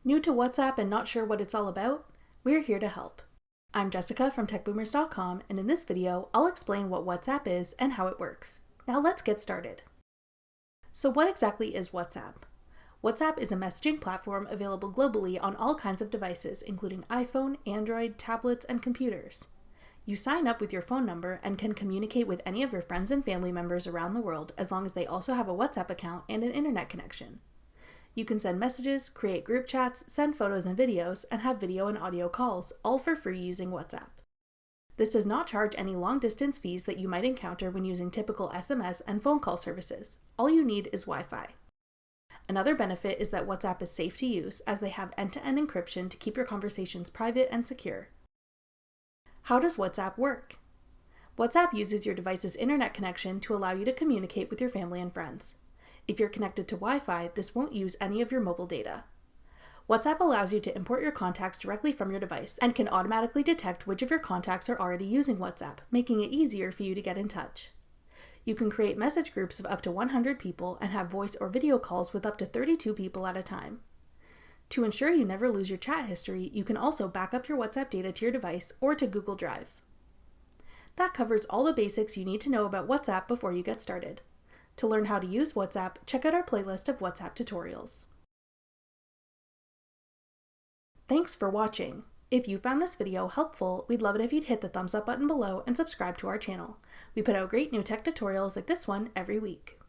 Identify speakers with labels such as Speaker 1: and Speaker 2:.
Speaker 1: New to WhatsApp and not sure what it's all about? We're here to help. I'm Jessica from techboomers.com, and in this video, I'll explain what WhatsApp is and how it works. Now let's get started. So what exactly is WhatsApp? WhatsApp is a messaging platform available globally on all kinds of devices, including iPhone, Android, tablets, and computers. You sign up with your phone number and can communicate with any of your friends and family members around the world as long as they also have a WhatsApp account and an internet connection. You can send messages, create group chats, send photos and videos, and have video and audio calls, all for free using WhatsApp. This does not charge any long-distance fees that you might encounter when using typical SMS and phone call services. All you need is Wi-Fi. Another benefit is that WhatsApp is safe to use, as they have end-to-end encryption to keep your conversations private and secure. How does WhatsApp work? WhatsApp uses your device's internet connection to allow you to communicate with your family and friends. If you're connected to Wi-Fi, this won't use any of your mobile data. WhatsApp allows you to import your contacts directly from your device and can automatically detect which of your contacts are already using WhatsApp, making it easier for you to get in touch. You can create message groups of up to 100 people and have voice or video calls with up to 32 people at a time. To ensure you never lose your chat history, you can also back up your WhatsApp data to your device or to Google Drive. That covers all the basics you need to know about WhatsApp before you get started. To learn how to use WhatsApp, check out our playlist of WhatsApp tutorials. Thanks for watching. If you found this video helpful, we'd love it if you'd hit the thumbs up button below and subscribe to our channel. We put out great new tech tutorials like this one every week.